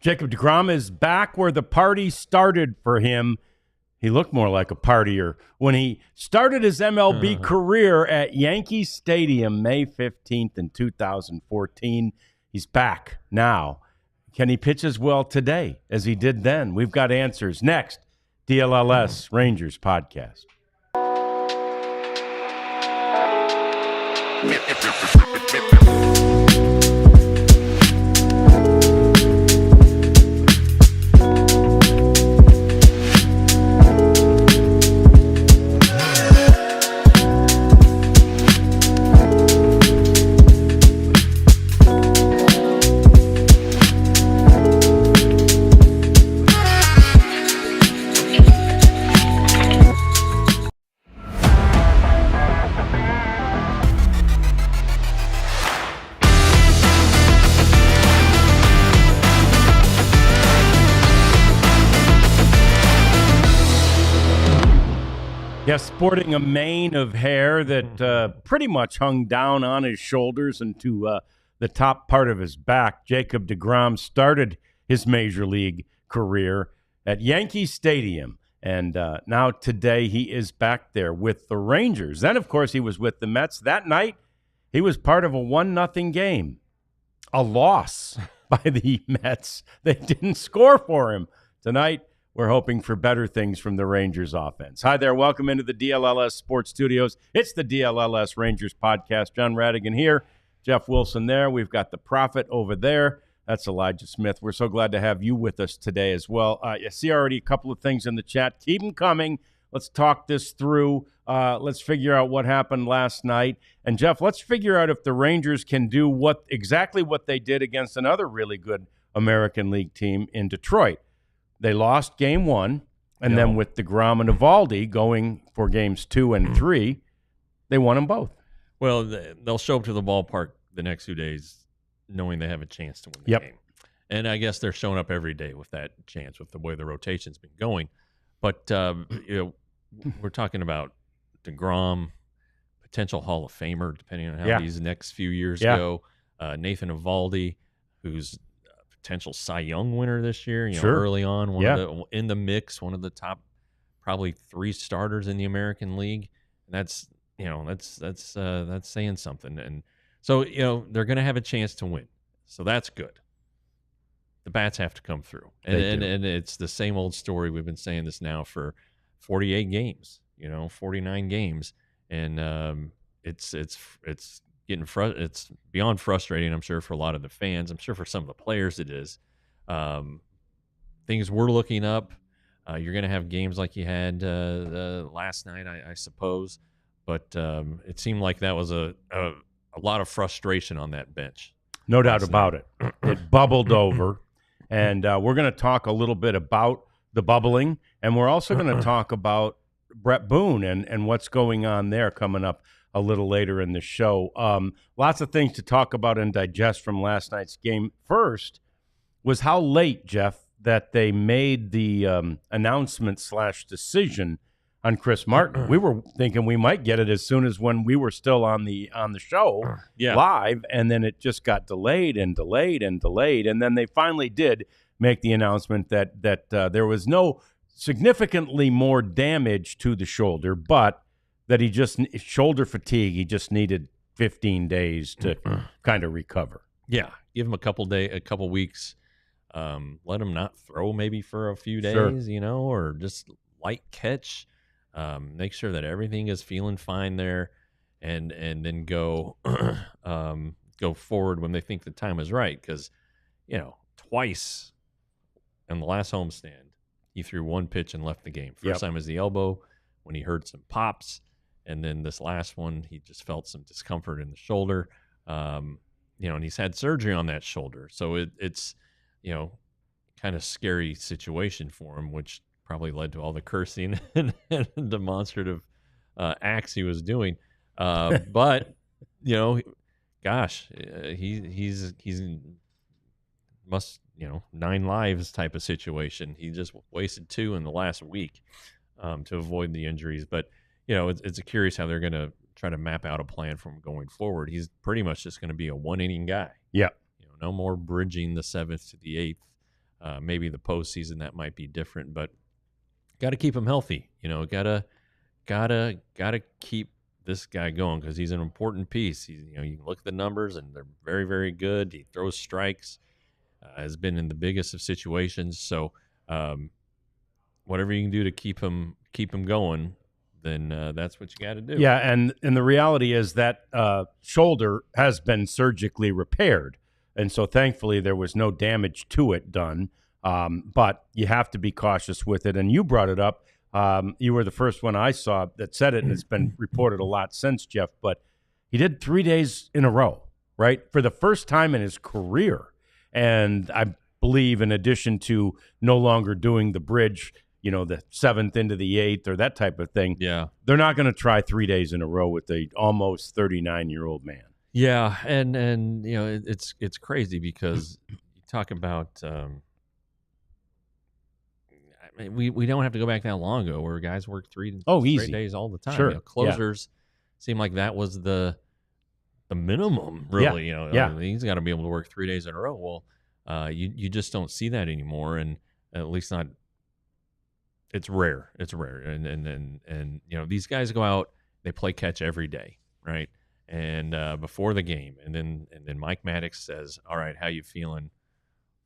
Jacob deGrom is back where the party started for him. He looked more like a partier when he started his MLB career at Yankee Stadium May 15th in 2014. He's back now. Can he pitch as well today as he did then? We've got answers next. DLLS Rangers podcast. Yes, sporting a mane of hair that pretty much hung down on his shoulders and to the top part of his back. Jacob deGrom started his major league career at Yankee Stadium, and now today he is back there with the Rangers. Then, of course, he was with the Mets. That night, he was part of a 1-0 game, a loss by the Mets. They didn't score for him. Tonight, we're hoping for better things from the Rangers offense. Hi there. Welcome into the DLLS Sports Studios. It's the DLLS Rangers podcast. John Radigan here. Jeff Wilson there. We've got the Prophet over there. That's Elijah Smith. We're so glad to have you with us today as well. You see already a couple of things in the chat. Keep them coming. Let's talk this through. Let's figure out what happened last night. And, Jeff, let's figure out if the Rangers can do exactly what they did against another really good American League team in Detroit. They lost game 1, and then with deGrom and Eovaldi going for games 2 and 3, they won them both. Well, they'll show up to the ballpark the next 2 days knowing they have a chance to win the game. And I guess they're showing up every day with that chance, with the way the rotation's been going. But, we're talking about deGrom, potential Hall of Famer, depending on how these next few years go. Nathan Eovaldi, who's potential Cy Young winner this year, early on, in the mix, one of the top probably 3 starters in the American League. And that's saying something. And so, they're going to have a chance to win. So that's good. The bats have to come through. And it's the same old story. We've been saying this now for 48 games, 49 games. And it's getting it's beyond frustrating, I'm sure, for a lot of the fans. I'm sure for some of the players it is. Things were looking up. You're going to have games like you had last night, I suppose. But it seemed like that was a lot of frustration on that bench. No doubt about it. It bubbled over. And we're going to talk a little bit about the bubbling. And we're also going to talk about Brett Boone and what's going on there coming up a little later in the show. Lots of things to talk about and digest from last night's game. First was how late, Jeff, that they made the announcement/decision on Chris Martin. We were thinking we might get it as soon as when we were still on the show live, and then it just got delayed and delayed and delayed, and then they finally did make the announcement that there was no significantly more damage to the shoulder, but that he just shoulder fatigue. He just needed 15 days to kind of recover. Yeah, give him a couple weeks. Let him not throw maybe for a few days, or just light catch. Make sure that everything is feeling fine there, and then go forward when they think the time is right. Because twice in the last homestand, he threw one pitch and left the game. First time was the elbow when he heard some pops. And then this last one, he just felt some discomfort in the shoulder, and he's had surgery on that shoulder. So it's kind of scary situation for him, which probably led to all the cursing and demonstrative acts he was doing. But gosh, he's must 9 lives type of situation. He just wasted 2 in the last week to avoid the injuries, but. It's curious how they're going to try to map out a plan from going forward. He's pretty much just going to be a 1-inning guy. Yeah. No more bridging the 7th to the Maybe the postseason that might be different, but got to keep him healthy. Gotta keep this guy going because he's an important piece. You can look at the numbers and they're very, very good. He throws strikes, has been in the biggest of situations. So whatever you can do to keep him going, then that's what you got to do. Yeah, and the reality is that shoulder has been surgically repaired, and so thankfully there was no damage to it done. But you have to be cautious with it, and you brought it up. You were the first one I saw that said it, and it's been reported a lot since, Jeff. But he did 3 days in a row, right, for the first time in his career, and I believe in addition to no longer doing the bridge, the 7th into the 8th or that type of thing. Yeah. They're not going to try 3 days in a row with a almost 39-year-old man. Yeah. And it's crazy because you talk about, we don't have to go back that long ago where guys work 3 straight days all the time. Sure. Closers seem like that was the minimum, really. He's got to be able to work 3 days in a row. Well, you just don't see that anymore, and at least not. It's rare. And these guys go out, they play catch every day, right? And before the game, and then Mike Maddox says, "All right, how you feeling?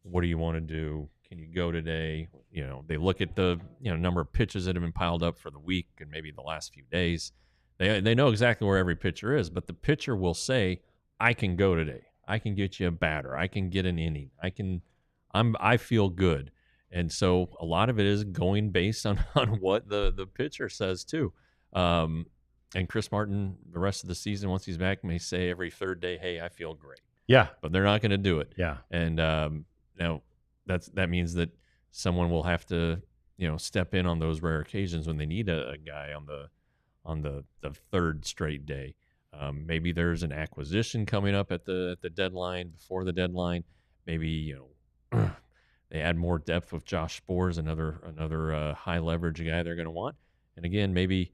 What do you want to do? Can you go today?" They look at the number of pitches that have been piled up for the week and maybe the last few days. They know exactly where every pitcher is, but the pitcher will say, "I can go today. I can get you a batter. I can get an inning. I feel good." And so a lot of it is going based on what the pitcher says too. And Chris Martin, the rest of the season, once he's back, may say every third day, "Hey, I feel great." Yeah. But they're not going to do it. Yeah. And now that means that someone will have to, step in on those rare occasions when they need a guy on the third straight day. Maybe there's an acquisition coming up at the deadline, before the deadline. Maybe, they add more depth with Josh Spores, another high leverage guy they're going to want. And again, maybe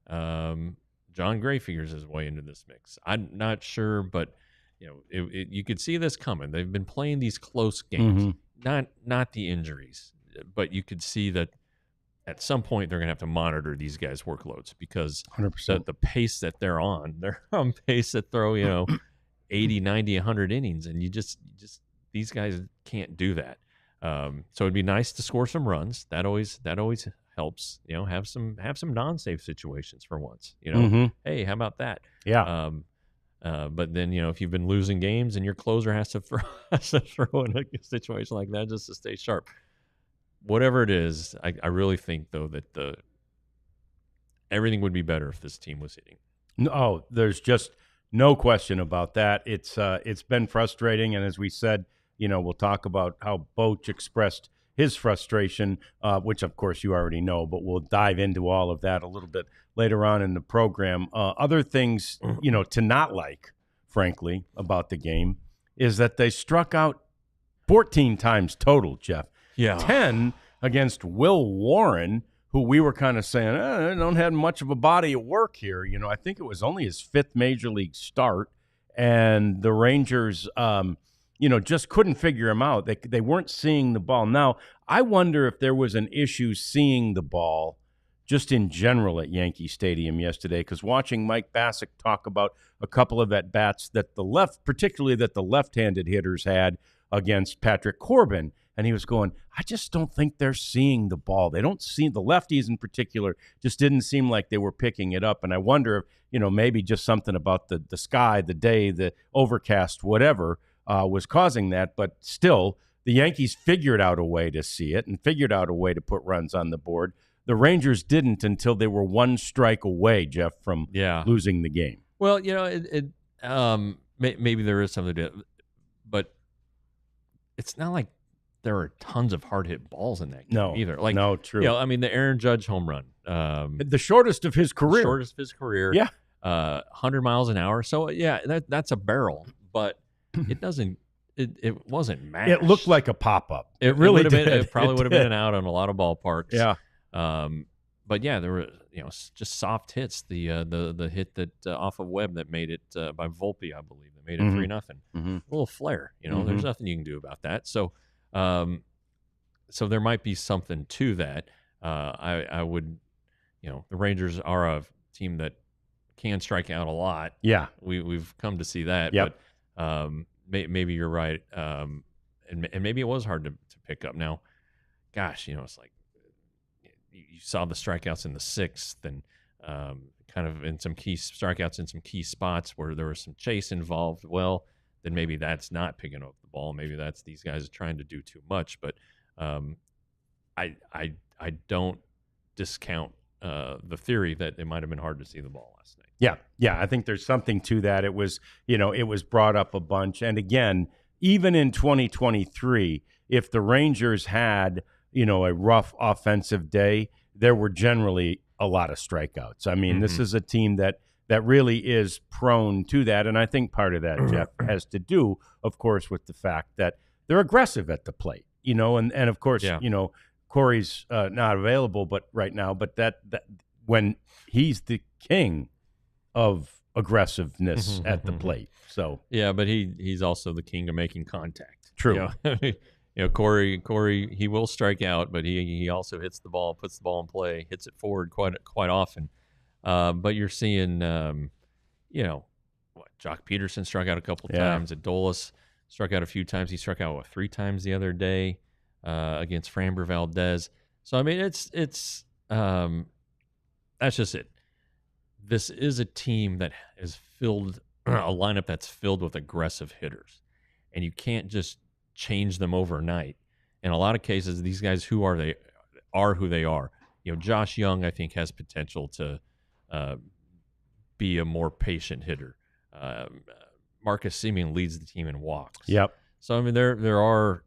John Gray figures his way into this mix. I'm not sure, but you could see this coming. They've been playing these close games, not the injuries, but you could see that at some point they're going to have to monitor these guys' workloads because 100%. The pace that they're on pace to throw 80, 90, 100 innings, and you just these guys can't do that. So it'd be nice to score some runs. That always helps. Have some non-safe situations for once. Hey, how about that? Yeah. But then if you've been losing games and your closer has to throw in a situation like that just to stay sharp. Whatever it is, I really think though that everything would be better if this team was hitting. No, there's just no question about that. It's been frustrating, and as we said, we'll talk about how Boch expressed his frustration, which of course you already know, but we'll dive into all of that a little bit later on in the program. Other things, to not like, frankly, about the game is that they struck out 14 times total, Jeff. Yeah. 10 against Will Warren, who we were kind of saying, they don't have much of a body of work here. I think it was only his 5th major league start, and the Rangers just couldn't figure him out. They weren't seeing the ball. Now, I wonder if there was an issue seeing the ball just in general at Yankee Stadium yesterday, because watching Mike Bassick talk about a couple of at-bats that particularly that the left-handed hitters had against Patrick Corbin, and he was going, I just don't think they're seeing the ball. They don't see the lefties in particular, just didn't seem like they were picking it up. And I wonder if, maybe just something about the sky, the day, the overcast, whatever, was causing that. But still, the Yankees figured out a way to see it and figured out a way to put runs on the board. The Rangers didn't until they were 1 strike away, Jeff, from losing the game. Well, maybe there is something to it, but it's not like there are tons of hard hit balls in that game either. No, true. The Aaron Judge home run, the shortest of his career. Yeah, 100 miles an hour. So that's a barrel, but it doesn't. It wasn't mashed. It looked like a pop up. It really did. It probably would have been an out on a lot of ballparks. Yeah. But yeah, there were just soft hits. The hit that off of Webb that made it by Volpe, I believe, that made it 3-0. A little flare. There's nothing you can do about that. So So there might be something to that. I would, the Rangers are a team that can strike out a lot. Yeah. We've come to see that. Yep. But maybe you're right. And maybe it was hard to pick up. Now, gosh, it's like you saw the strikeouts in the sixth and kind of in some key strikeouts in some key spots where there was some chase involved. Well, then maybe that's not picking up the ball. Maybe that's these guys are trying to do too much. But I don't discount the theory that it might have been hard to see the ball last night. Yeah, I think there's something to that. It was, it was brought up a bunch. And again, even in 2023, if the Rangers had, a rough offensive day, there were generally a lot of strikeouts. I mean, this is a team that really is prone to that. And I think part of that, Jeff, has to do, of course, with the fact that they're aggressive at the plate, and of course, Corey's not available right now, but that when he's the king of aggressiveness at the plate. So yeah, but he's also the king of making contact. True. Corey, he will strike out, but he also hits the ball, puts the ball in play, hits it forward quite often. But you're seeing, Jock Peterson struck out a couple times. DLLS struck out a few times. He struck out 3 times the other day against Framber Valdez. So I mean, it's that's just it. This is a team that is filled a lineup that's filled with aggressive hitters, and you can't just change them overnight. In a lot of cases, these guys who they are. Josh Young, I think, has potential to be a more patient hitter. Marcus Semien leads the team in walks. Yep. So I mean, there are,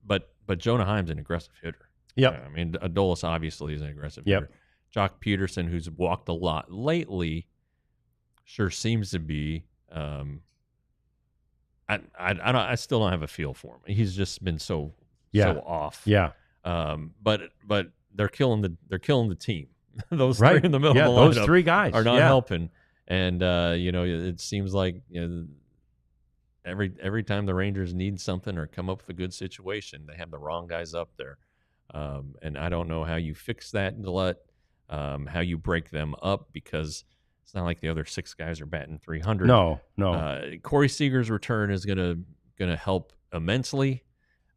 but Jonah Heim's an aggressive hitter. Yep. I mean, DLLS obviously is an aggressive hitter. Jock Peterson, who's walked a lot lately, sure seems to be. I still don't have a feel for him. He's just been so off. Yeah. But they're killing the team. Those three in the middle of the lineup those 3 guys are not helping. And it seems like every time the Rangers need something or come up with a good situation, they have the wrong guys up there. And I don't know how you fix that glut, how you break them up, because it's not like the other 6 guys are batting 300. No. Corey Seager's return is gonna help immensely,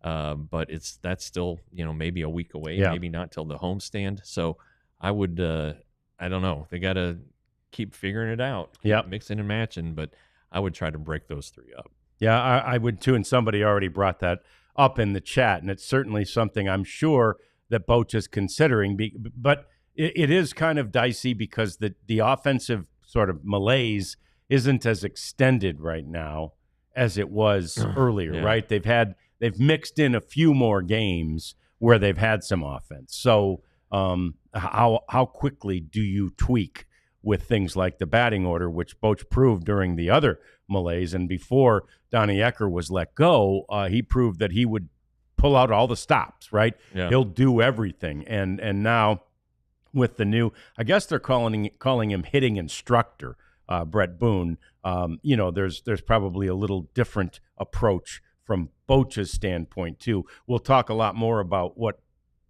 but that's still maybe a week away, maybe not till the homestand. So I would I don't know. They got to keep figuring it out, mixing and matching. But I would try to break those 3 up. Yeah, I would too. And somebody already brought that up in the chat, and it's certainly something I'm sure that Boch is considering. But it is kind of dicey because the offensive sort of malaise isn't as extended right now as it was earlier, right? They've mixed in a few more games where they've had some offense. So how quickly do you tweak with things like the batting order, which Boch proved during the other malaise, and before Donnie Ecker was let go, he proved that he would pull out all the stops, right? Yeah. He'll do everything, and now with the new, I guess they're calling him hitting instructor, Brett Boone. There's probably a little different approach from Boch's standpoint too. We'll talk a lot more about what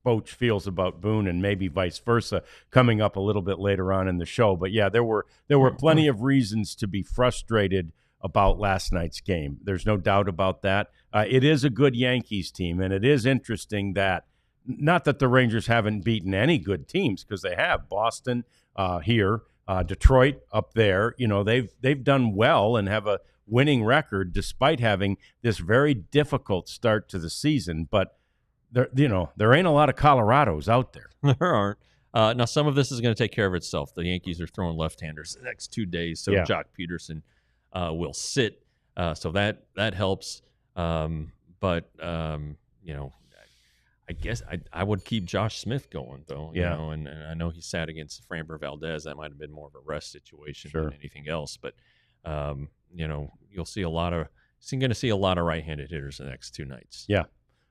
Boch feels about Boone and maybe vice versa coming up a little bit later on in the show. But yeah, there were plenty of reasons to be frustrated about last night's game. There's no doubt about that. It is a good Yankees team, and it is interesting that not that the Rangers haven't beaten any good teams, because they have. Boston here, Detroit up there. They've done well and have a winning record despite having this very difficult start to the season. But there ain't a lot of Colorados out there. There aren't. Now, some of this is going to take care of itself. The Yankees are throwing left-handers the next 2 days, so Jock Peterson will sit. So that helps. I guess I would keep Josh Smith going, though. And I know he sat against Framber Valdez. That might have been more of a rest situation than anything else. But you'll see going to see a lot of right-handed hitters the next 2 nights. Yeah.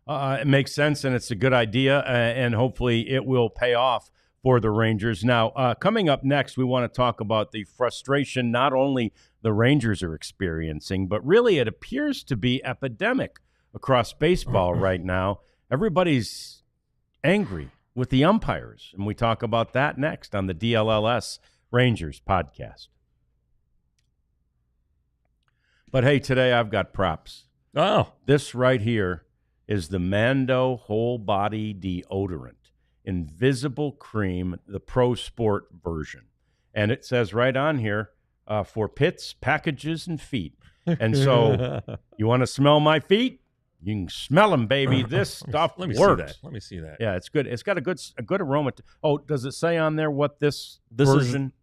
It makes sense, and it's a good idea, and hopefully it will pay off for the Rangers. Now, coming up next, we want to talk about the frustration not only the Rangers are experiencing, but really it appears to be epidemic across baseball right now. Everybody's angry with the umpires, and we talk about that next on the DLLS Rangers podcast. But hey, today I've got props. Oh, This right here is the Mando Whole Body Deodorant, Invisible Cream, the Pro Sport version. And it says right on here, for pits, packages, and feet. And so you want to smell my feet? You can smell them, baby. This stuff let me works. see that. Let me see that. Yeah, it's good. It's got a good aroma. Does it say on there what this This version?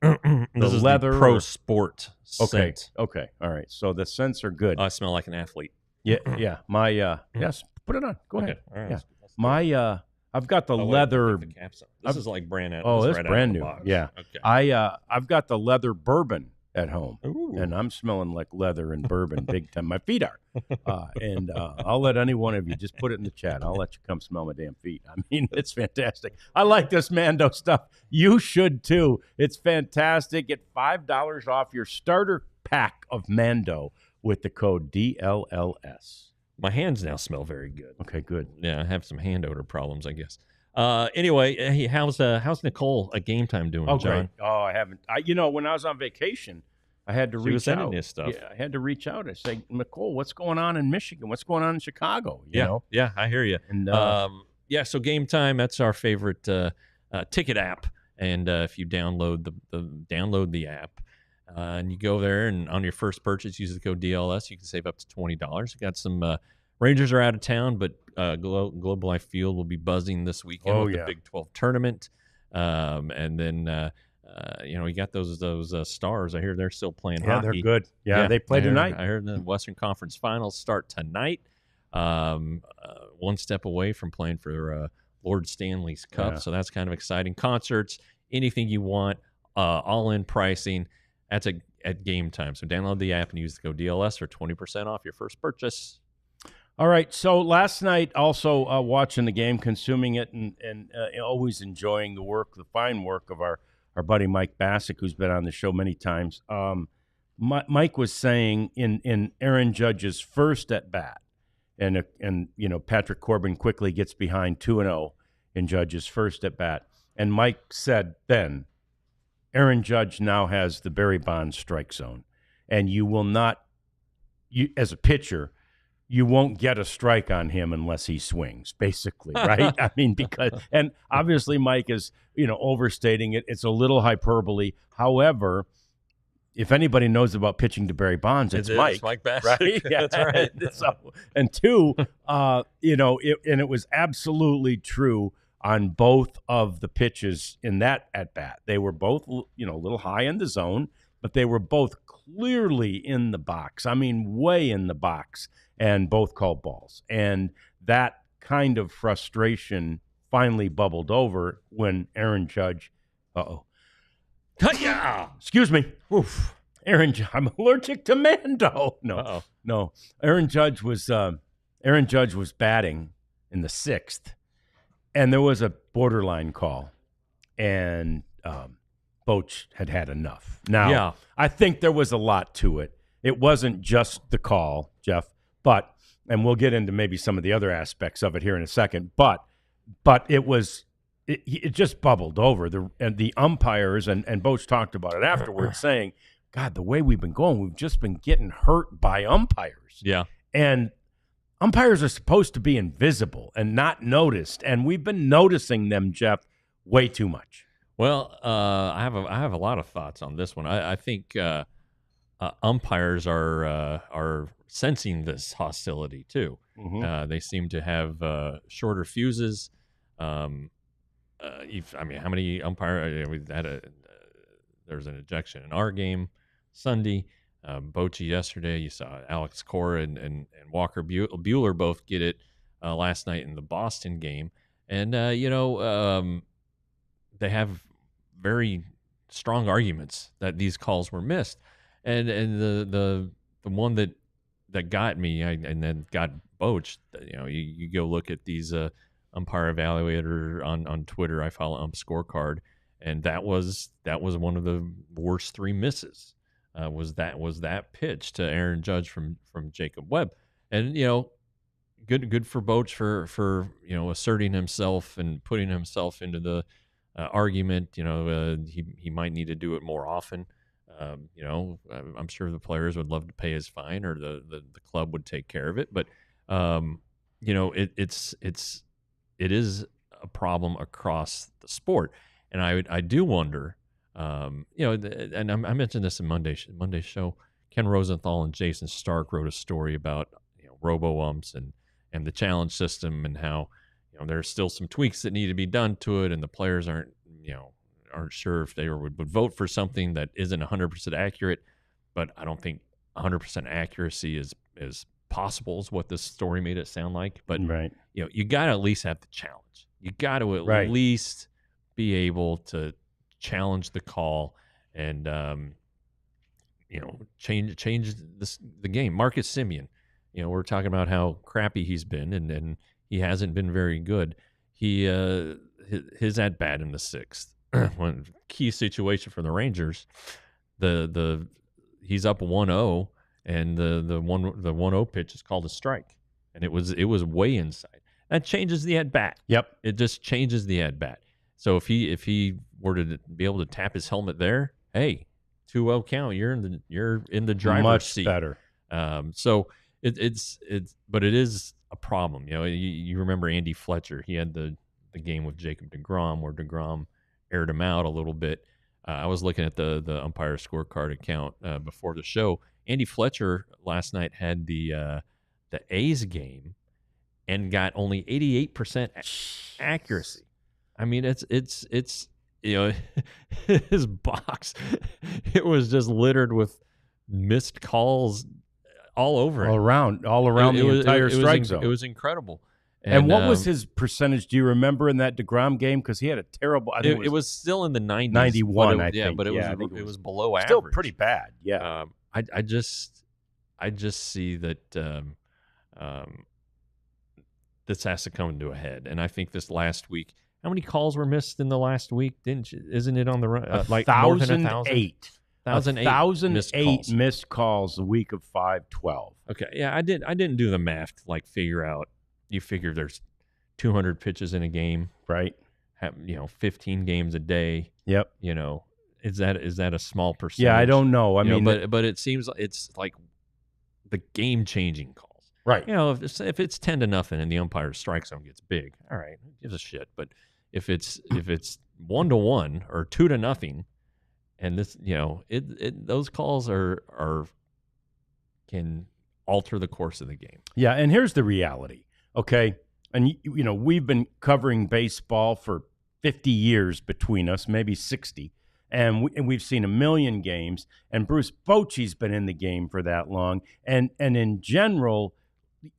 This is leather the Pro or- Sport Okay. scent. Okay. All right. So the scents are good. I smell like an athlete. Yeah. My yes. Put it on. Go ahead. Okay. All right. Yeah. Let's do it. My I've got the Oh, wait, leather. I think the cap's on. This is like brand new. Oh, this is it's right brand out new. of the box. Yeah. Okay. I've got the leather bourbon at home. Ooh. And I'm smelling like leather and bourbon big time. My feet are. And I'll let any one of you just put it in the chat. I'll let you come smell my damn feet. I mean, it's fantastic. I like this Mando stuff. You should too. It's fantastic. Get $5 off your starter pack of Mando with the code DLLS. My hands now smell very good. Okay, good. Yeah, I have some hand odor problems, I guess. Anyway, hey, how's Nicole at Game Time doing, Oh, John? great. Oh, I haven't. When I was on vacation, I had to She reach was sending out. you stuff. Yeah, I had to reach out. I say, Nicole, what's going on in Michigan? What's going on in Chicago? You know? Yeah, I hear you. And Yeah, so Game Time, that's our favorite ticket app. And if you download the app and you go there and on your first purchase, use the code DLS, you can save up to $20. We got some Rangers are out of town, but Globe Life Field will be buzzing this weekend with the Big 12 tournament. And then you got those Stars. I hear they're still playing hockey. they're good. Yeah, they play tonight. I heard the Western Conference Finals start tonight. One step away from playing for Lord Stanley's Cup, so that's kind of exciting. Concerts, anything you want, all-in pricing. That's at Game Time. So download the app and use the code DLS for 20% off your first purchase. All right. So last night, also watching the game, consuming it, and always enjoying the fine work of our buddy Mike Bassick, who's been on the show many times. Mike was saying in Aaron Judge's first at bat, and Patrick Corbin quickly gets behind 2-0 in Judge's first at bat, and Mike said then, Aaron Judge now has the Barry Bonds strike zone, and you will not, as a pitcher, you won't get a strike on him unless he swings, basically, right? I mean, and obviously Mike is, overstating it. It's a little hyperbole. However, if anybody knows about pitching to Barry Bonds, it's Mike. It's Mike Bassick. Right? Yeah, That's right. And two, it was absolutely true on both of the pitches in that at-bat. They were both, a little high in the zone, but they were both clearly in the box. I mean, way in the box, and both called balls. And that kind of frustration finally bubbled over when Aaron Judge, excuse me. Oof. I'm allergic to Mando. No. Aaron Judge was batting in the sixth, and there was a borderline call, and Boch had enough. Now, I think there was a lot to it. It wasn't just the call, Jeff, and we'll get into maybe some of the other aspects of it here in a second, but it just bubbled over. The umpires, and Boch talked about it afterwards, saying, God, the way we've been going, we've just been getting hurt by umpires. Yeah. And umpires are supposed to be invisible and not noticed, and we've been noticing them, Jeff, way too much. Well, I have a lot of thoughts on this one. I think umpires are sensing this hostility too. Mm-hmm. They seem to have shorter fuses. How many umpire? We had there was an ejection in our game Sunday. Bochy yesterday. You saw Alex Cora and Walker Buehler both get it last night in the Boston game, and they have very strong arguments that these calls were missed, and the one that got me and then got Boch. You go look at these umpire evaluator on Twitter. I follow Ump Scorecard, and that was one of the worst three misses. Was that pitch to Aaron Judge from Jacob Webb, and good for Boach for asserting himself and putting himself into the argument. He might need to do it more often. I'm sure the players would love to pay his fine, or the club would take care of it. But it is a problem across the sport, and I do wonder. And I mentioned this in Monday's show. Ken Rosenthal and Jason Stark wrote a story about robo-umps and the challenge system, and how there's still some tweaks that need to be done to it, and the players aren't sure if they would vote for something that isn't 100% accurate. But I don't think 100% accuracy is possible, is what this story made it sound like. But right. You got to at least have the challenge. You got to at least be able to challenge the call and change the game. Marcus Semien, we're talking about how crappy he's been, and he hasn't been very good. His at bat in the sixth, one key situation for the Rangers, he's up 1-0, and the 1-0 pitch is called a strike, and it was way inside. That changes the at bat. Yep, it just changes the at bat. So if he were to be able to tap his helmet there, hey, 2-0 count, you're in the driver's seat. Much better. So but it is a problem. You remember Andy Fletcher? He had the game with Jacob deGrom, where deGrom aired him out a little bit. I was looking at the umpire scorecard account before the show. Andy Fletcher last night had the A's game and got only 88% accuracy. I mean, it's his box, it was just littered with missed calls all over it. All around the entire strike zone. It was incredible. And what was his percentage? Do you remember in that deGrom game? Because he had a terrible. I think it was still in the 90s. 91, I think. Yeah, but it was below average. Still pretty bad. Yeah. I just see that this has to come to a head, and I think this last week. How many calls were missed in the last week? Isn't it on the run? Like 1,008. 1,008 missed calls the week of 5/12. Okay, yeah, I didn't do the math to figure out. You figure there's 200 pitches in a game, right? 15 games a day. Yep. Is that a small percentage? Yeah, I don't know. I mean, but it seems it's like the game-changing calls, right? If it's 10-0 and the umpire's strike zone gets big, all right, who gives a shit? But if it's 1-1 or 2-0, and this, those calls can alter the course of the game. Yeah, and here's the reality, okay? And we've been covering baseball for 50 years between us, maybe 60, and we've seen a million games. And Bruce Bochy's been in the game for that long, and in general,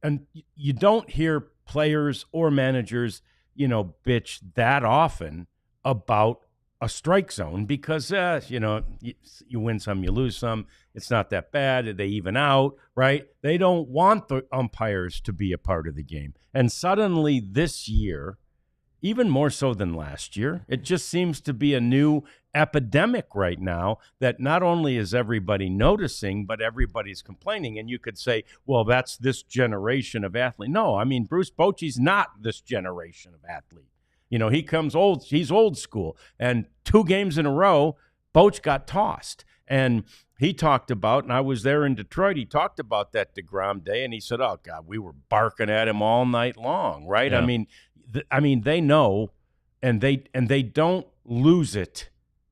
and you don't hear players or managers, bitch that often about a strike zone because, you win some, you lose some. It's not that bad. They even out, right? They don't want the umpires to be a part of the game. And suddenly this year, even more so than last year, it just seems to be a new epidemic right now that not only is everybody noticing, but everybody's complaining. And you could say, well, that's this generation of athlete. No, I mean, Bruce Bochy's not this generation of athlete. He comes old. He's old school. And 2 games in a row, Boch got tossed. And he talked about, and I was there in Detroit, he talked about that deGrom day, and he said, oh, God, we were barking at him all night long, right? Yeah. I mean, they know, and they don't lose it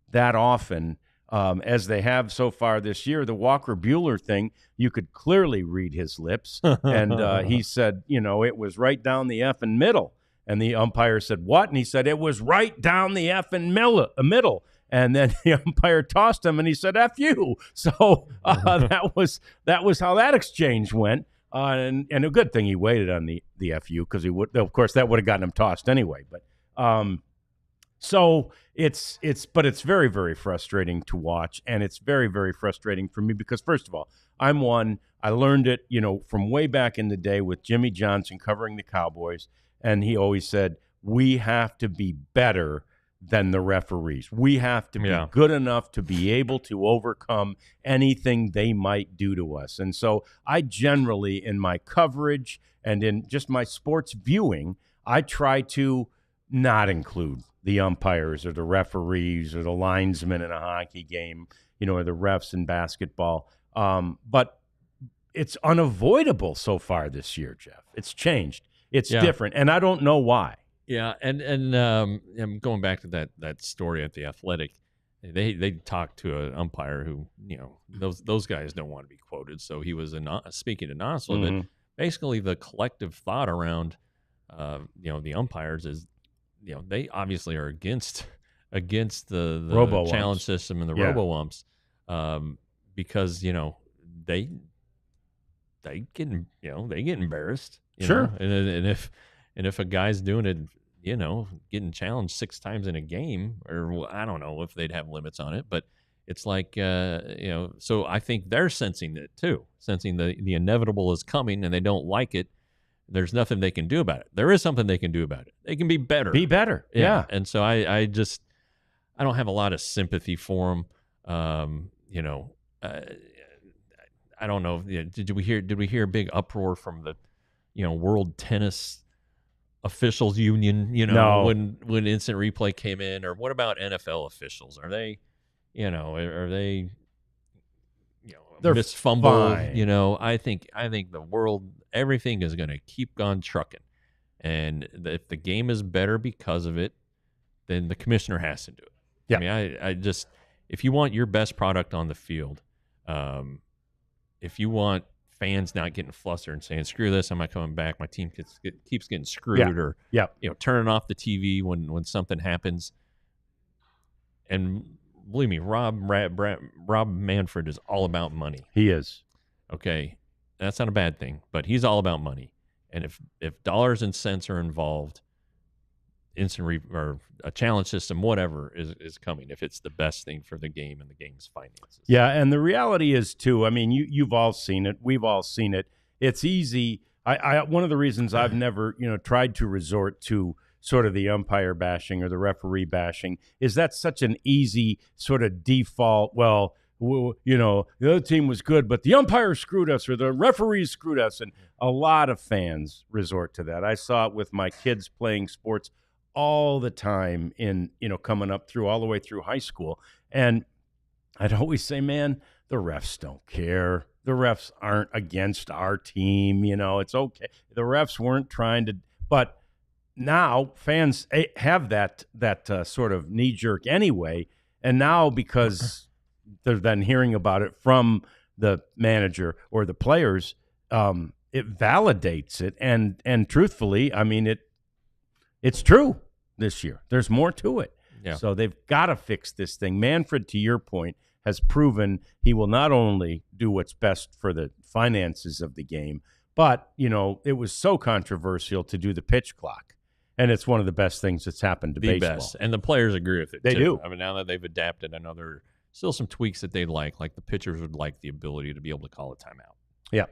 that often as they have so far this year. The Walker Buehler thing, you could clearly read his lips. And he said, it was right down the effing middle. And the umpire said, what? And he said, it was right down the effing middle. And then the umpire tossed him, and he said, F you. So that was how that exchange went. And a good thing he waited on the FU, because he would, of course, that would have gotten him tossed anyway. But so it's very, very frustrating to watch, and it's very, very frustrating for me because, first of all, I learned it, from way back in the day with Jimmy Johnson covering the Cowboys, and he always said, we have to be better than the referees. We have to be good enough to be able to overcome anything they might do to us. And so I generally, in my coverage and in just my sports viewing, I try to not include the umpires or the referees or the linesmen in a hockey game, or the refs in basketball. But it's unavoidable so far this year, Jeff. It's changed. It's different, and I don't know why. Yeah, and going back to that story at the Athletic, they talked to an umpire who, those guys don't want to be quoted. So he was speaking anonymously, but basically the collective thought around, the umpires is, they obviously are against the challenge system and the robo-umps, because they get embarrassed. Sure. And if a guy's doing it, getting challenged 6 times in a game, or I don't know if they'd have limits on it, but it's like, so I think they're sensing it too, sensing the inevitable is coming, and they don't like it. There's nothing they can do about it. There is something they can do about it. They can be better. Be better. Yeah. And so I don't have a lot of sympathy for them. I don't know. Did we hear a big uproar from the, World Tennis Officials Union, No. when instant replay came in? Or what about NFL officials? Are they, They're miss fumble? fine. I think the world, everything is going to keep on trucking. And if the game is better because of it, then the commissioner has to do it. Yeah. I mean, I just, if you want your best product on the field, if you want fans not getting flustered and saying, screw this, I'm not coming back, my team keeps getting screwed, or turning off the TV when something happens. And believe me, Rob Manfred is all about money. He is. Okay, that's not a bad thing, but he's all about money. And if dollars and cents are involved, or a challenge system, whatever is coming, if it's the best thing for the game and the game's finances. Yeah, and the reality is too, I mean, you've all seen it, we've all seen it. It's easy. I one of the reasons I've never, tried to resort to sort of the umpire bashing or the referee bashing is that's such an easy sort of default, well, the other team was good, but the umpire screwed us or the referees screwed us. And a lot of fans resort to that. I saw it with my kids playing sports all the time in, coming up through all the way through high school. And I'd always say, man, the refs don't care. The refs aren't against our team. It's okay. The refs weren't trying to, but now fans have that sort of knee jerk anyway. And now because they're then hearing about it from the manager or the players, it validates it. And truthfully, I mean, it's true this year. There's more to it. Yeah. So they've got to fix this thing. Manfred, to your point, has proven he will not only do what's best for the finances of the game, but, it was so controversial to do the pitch clock. And it's one of the best things that's happened to baseball. Best. And the players agree with it, They too. do. I mean, now that they've adapted still some tweaks that they like the pitchers would like the ability to be able to call a timeout. Yeah.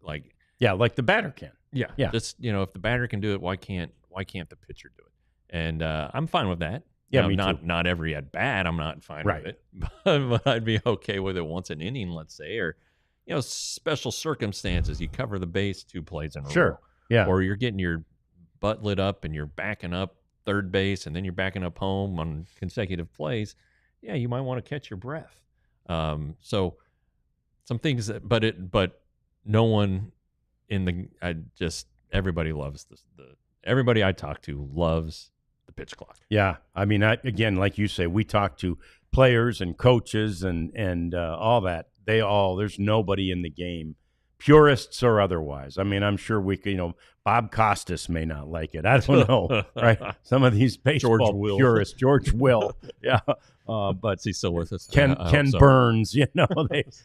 Like the batter can. Yeah. Yeah. Just, if the batter can do it, why can't the pitcher do it? And I'm fine with that. Yeah, now, me too. Not every at bat, I'm not fine Right. with it, but I'd be okay with it once an inning, let's say, or special circumstances. You cover the base 2 plays in a row. Sure. Yeah. Or you're getting your butt lit up and you're backing up third base and then you're backing up home on consecutive plays. Yeah, you might want to catch your breath. So some things, but no one everybody loves everybody I talk to loves the pitch clock. Yeah. I mean, again, like you say, we talk to players and coaches and all that. There's nobody in the game, purists or otherwise. I mean, I'm sure we could, Bob Costas may not like it. I don't know, right? Some of these baseball purists, George Will. Yeah. But is he still with us? Ken So. Burns,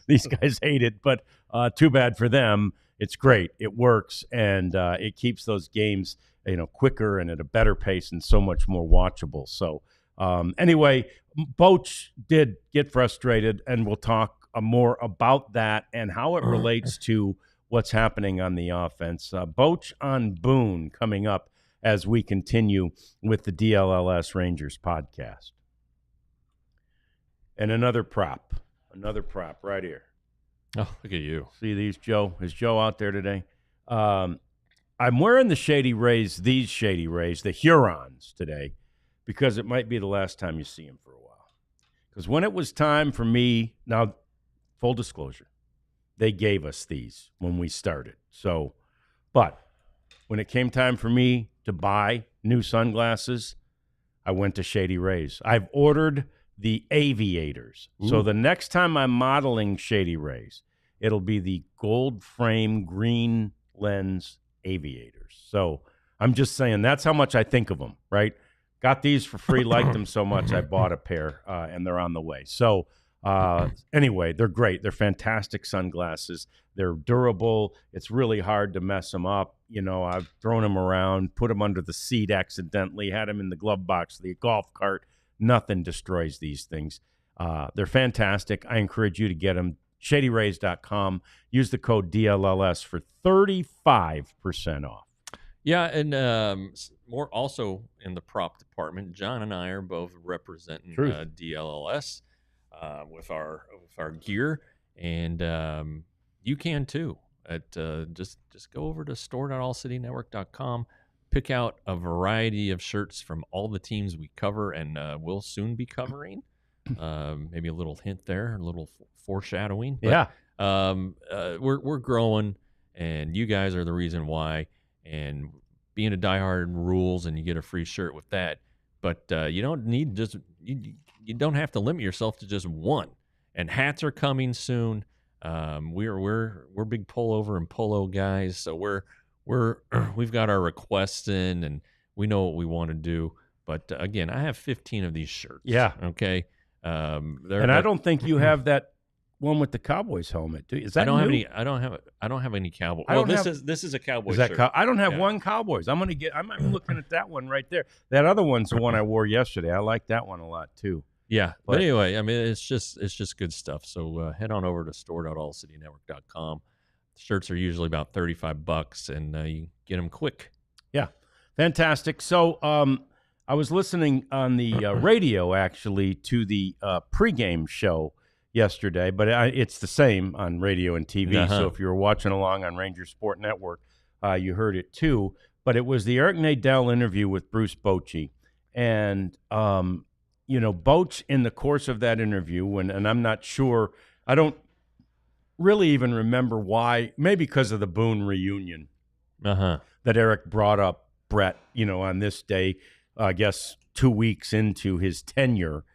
these guys hate it, but too bad for them. It's great. It works, and it keeps those games, quicker and at a better pace and so much more watchable. So anyway, Boch did get frustrated, and we'll talk more about that and how it relates to what's happening on the offense. Boch on Boone coming up as we continue with the DLLS Rangers podcast. And another prop right here. Oh, look at you. See these, Joe? Is Joe out there today? I'm wearing these Shady Rays, the Hurons today, because it might be the last time you see them for a while. Because when it was time for me, now, full disclosure, they gave us these when we started. So, but when it came time for me to buy new sunglasses, I went to Shady Rays. I've ordered the Aviators. Ooh. So the next time I'm modeling Shady Rays, it'll be the gold frame green lens Aviators. So I'm just saying that's how much I think of them, right? Got these for free, liked them so much, I bought a pair, and they're on the way. So anyway, they're great. They're fantastic sunglasses. They're durable. It's really hard to mess them up. You know, I've thrown them around, put them under the seat accidentally, had them in the glove box of the golf cart. Nothing destroys these things. They're fantastic. I encourage you to get them. ShadyRays.com. Use the code DLLS for 35% off. Yeah, and more also in the prop department. John and I are both representing DLLS with our gear, and you can too. Just go over to store.allcitynetwork.com. Pick out a variety of shirts from all the teams we cover and we'll soon be covering. Maybe a little hint there, a little foreshadowing. But, we're growing, and you guys are the reason why. And being a diehard rules, and you get a free shirt with that. But you don't need you don't have to limit yourself to just one. And hats are coming soon. We're big pullover and polo guys, so we've got our requests in, and we know what we want to do. But again, I have 15 of these shirts. Yeah. Okay. And I don't think you have that one with the Cowboys helmet. Is that new? I don't have any Cowboys. Well, this is a Cowboys shirt. I don't have one Cowboys. I'm looking at that one right there. That other one's the one I wore yesterday. I like that one a lot too. Yeah, but anyway, I mean, it's just good stuff. So head on over to store.allcitynetwork.com. Shirts are usually about $35, and you get them quick. Yeah, fantastic. So I was listening on the radio actually to the pregame show yesterday, but it's the same on radio and TV. Uh-huh. So if you were watching along on Ranger Sport Network, you heard it too. But it was the Eric Nadel interview with Bruce Bochy, and Boch, in the course of that interview, and I'm not sure, I don't really even remember why, maybe because of the Boone reunion that Eric brought up Brett, on this day, I guess 2 weeks into his tenure.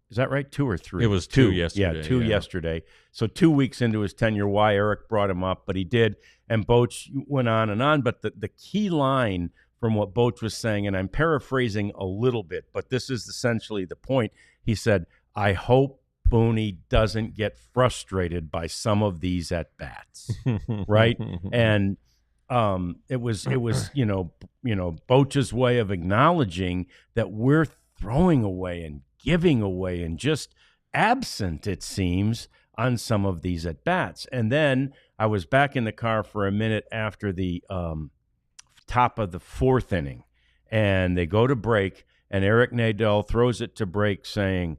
Is that right? 2 or 3? It was 2 yesterday. Yeah, 2 yesterday. So 2 weeks into his tenure, why Eric brought him up, but he did, and Boch went on and on. But the key line from what Boch was saying, and I'm paraphrasing a little bit, but this is essentially the point. He said, I hope Booney doesn't get frustrated by some of these at-bats, right? And it was Boch's way of acknowledging that we're throwing away and giving away and just absent, it seems, on some of these at-bats. And then I was back in the car for a minute after the top of the 4th inning, and they go to break, and Eric Nadel throws it to break saying,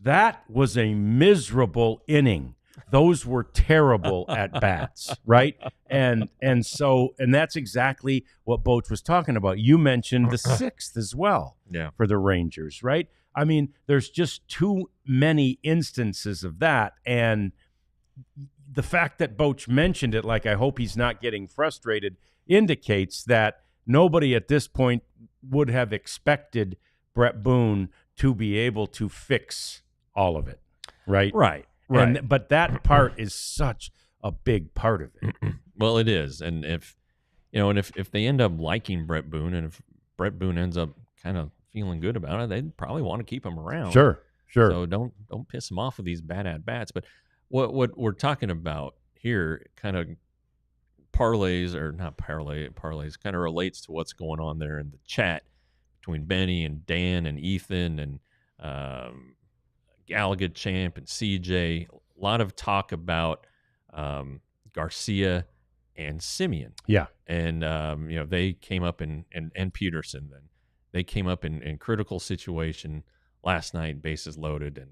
that was a miserable inning. Those were terrible at-bats, right? And that's exactly what Boch was talking about. You mentioned the 6th as well for the Rangers, right? I mean, there's just too many instances of that, and the fact that Boch mentioned it, like I hope he's not getting frustrated, indicates that nobody at this point would have expected Brett Boone to be able to fix all of it, right? Right. But that part is such a big part of it. Well, it is, and if they end up liking Brett Boone, and if Brett Boone ends up kind of feeling good about it, they'd probably want to keep him around. Sure. So don't piss him off with these bad at bats. But what we're talking about here kind of parlays, or not parlays, kind of relates to what's going on there in the chat between Benny and Dan and Ethan and Gallagher Champ and CJ. A lot of talk about Garcia and Simeon. Yeah. And they came up and Peterson then. They came up in critical situation last night, bases loaded, and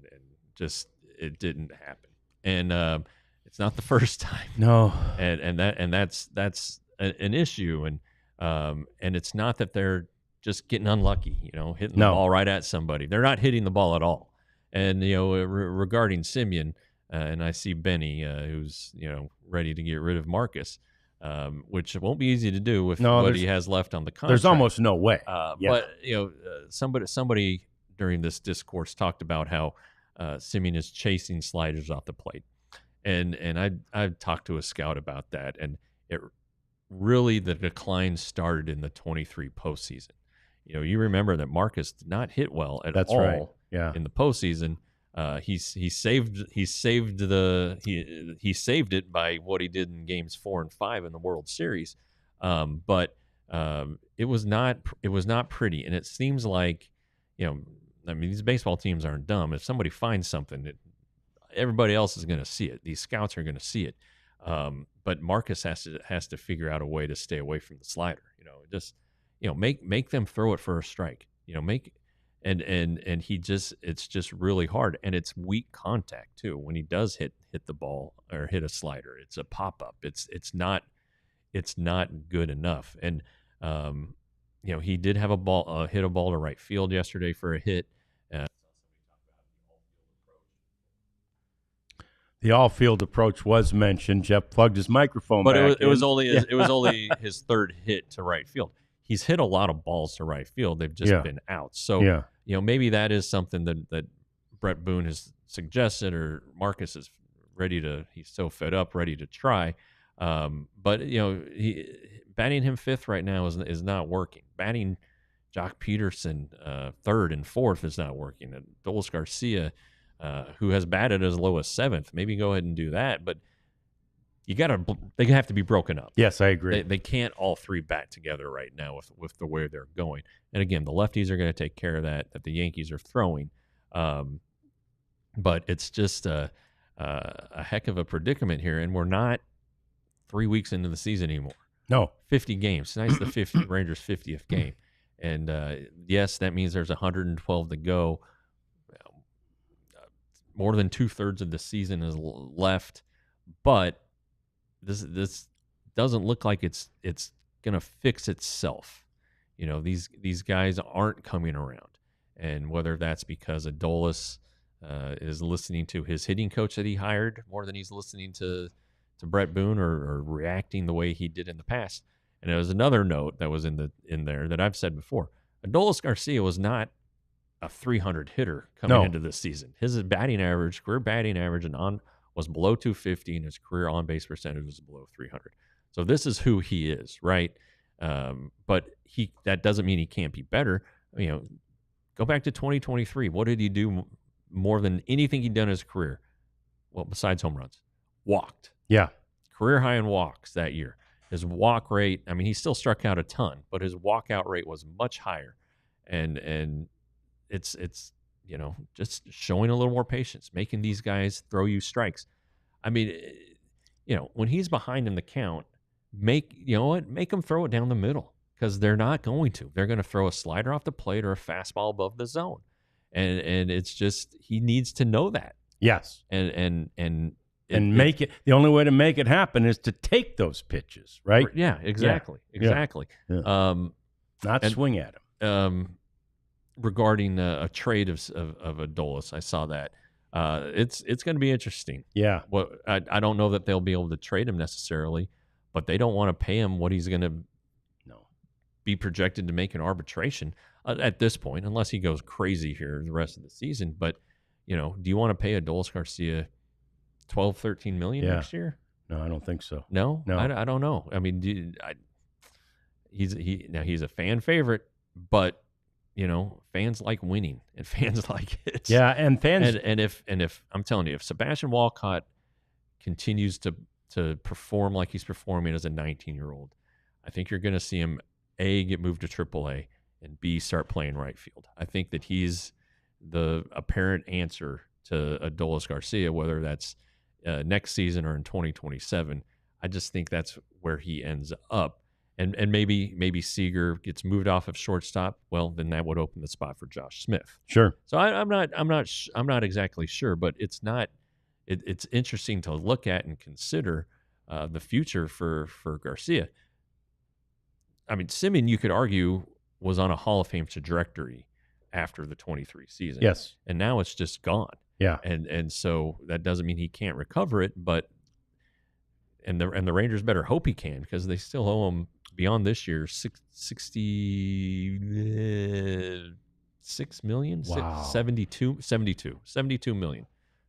just it didn't happen. And it's not the first time. No. And that's an issue. And And it's not that they're just getting unlucky, hitting the No. ball right at somebody. They're not hitting the ball at all. And regarding Simeon, and I see Benny, who's ready to get rid of Marcus, which won't be easy to do with what he has left on the contract. There's almost no way. But somebody during this discourse talked about how Simeon is chasing sliders off the plate, and I talked to a scout about that, and it really, the decline started in the 23 postseason. You remember that Marcus did not hit well at all. Right. Yeah. In the postseason. He saved it by what he did in games 4 and 5 in the World Series. But it was not pretty, and it seems like, these baseball teams aren't dumb. If somebody finds something, everybody else is going to see it. These scouts are going to see it. But Marcus has to figure out a way to stay away from the slider. Make them throw it for a strike. And it's just really hard, and it's weak contact too. When he does hit the ball or hit a slider, it's a pop up. It's not good enough. And he did have hit a ball to right field yesterday for a hit. The all-field approach was mentioned. Jeff plugged his microphone, but it was only his third hit to right field. He's hit a lot of balls to right field. They've just been out. So maybe that is something that Brett Boone has suggested, or Marcus is he's so fed up, ready to try. But batting him fifth right now is not working. Batting Jock Peterson third and fourth is not working. And Adolis Garcia, who has batted as low as seventh, maybe go ahead and do that. But they have to be broken up. Yes, I agree. They can't all three bat together right now with the way they're going. And again, the lefties are going to take care of that the Yankees are throwing. But it's just a heck of a predicament here, and we're not 3 weeks into the season anymore. No. 50 games. Tonight's the Rangers' 50th game. And yes, that means there's 112 to go. More than 2/3 of the season is left, but this doesn't look like it's going to fix itself. These guys aren't coming around, and whether that's because Adolis is listening to his hitting coach that he hired more than he's listening to Brett Boone, or reacting the way he did in the past. And there was another note that was in there that I've said before. Adolis Garcia was not a 300 hitter coming into this season. His career batting average was below 250, and his career on-base percentage was below 300. So this is who he is, right? But that doesn't mean he can't be better. Go back to 2023. What did he do more than anything he'd done in his career? Well, besides home runs, walked. Yeah. Career high in walks that year. His walk rate, he still struck out a ton, but his walkout rate was much higher. And it's just showing a little more patience, making these guys throw you strikes. When he's behind in the count, make them throw it down the middle, because they're not going to. They're going to throw a slider off the plate or a fastball above the zone. And it's just, he needs to know that. Yes. And make it, the only way to make it happen is to take those pitches, right? Yeah, exactly. Yeah. Exactly. Yeah. Not swing at them. Regarding a trade of Adolis, I saw that. It's going to be interesting. Yeah. Well, I don't know that they'll be able to trade him necessarily, but they don't want to pay him what he's going to be projected to make in arbitration at this point, unless he goes crazy here the rest of the season. But do you want to pay Adolis Garcia $12-13 million next year? No, I don't think so. No. I don't know. He's a fan favorite, but fans like winning, and fans like it. Yeah, and fans. And if I'm telling you, if Sebastian Walcott continues to perform like he's performing as a 19-year-old, I think you're going to see him A, get moved to AAA, and B, start playing right field. I think that he's the apparent answer to Adolis Garcia, whether that's next season or in 2027. I just think that's where he ends up. And maybe Seager gets moved off of shortstop. Well, then that would open the spot for Josh Smith. Sure. So I'm not exactly sure, but it's not. It's interesting to look at and consider the future for Garcia. I mean, Simeon, you could argue, was on a Hall of Fame trajectory after the 23 season. Yes. And now it's just gone. Yeah. And so that doesn't mean he can't recover it, but and the Rangers better hope he can, because they still owe him beyond this year 66 million. Wow. 72 million.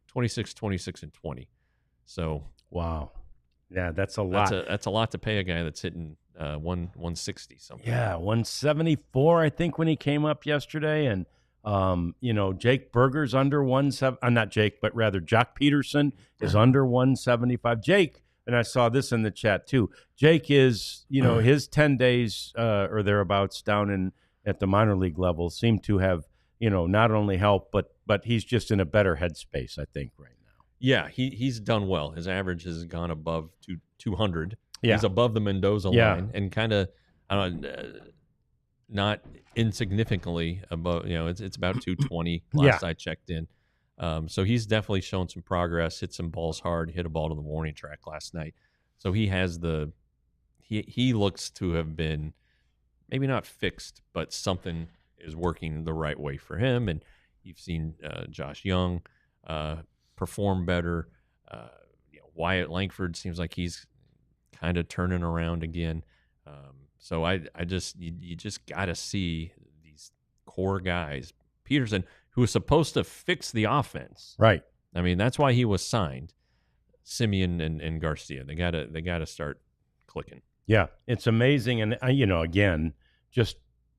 26 and 20. So wow. Yeah, that's a lot. That's a lot to pay a guy that's hitting 160 something. Yeah, 174 I think when he came up yesterday, and Jake Berger's under 17. Not Jake, but rather Jock Peterson is under 175. Jake, and I saw this in the chat too. Jake is, his 10 days or thereabouts down at the minor league level seem to have, not only helped, but he's just in a better headspace, I think, right now. Yeah, he's done well. His average has gone above 200. Yeah. He's above the Mendoza line, and kind of, not insignificantly above. It's about 220 last I checked in. So he's definitely shown some progress. Hit some balls hard. Hit a ball to the warning track last night. So he has he looks to have been maybe not fixed, but something is working the right way for him. And you've seen Josh Young perform better. Wyatt Langford seems like he's kind of turning around again. So you just got to see these core guys. Peterson, who was supposed to fix the offense, right? I mean, that's why he was signed. Simeon and Garcia, they gotta start clicking. Yeah, it's amazing, and again, just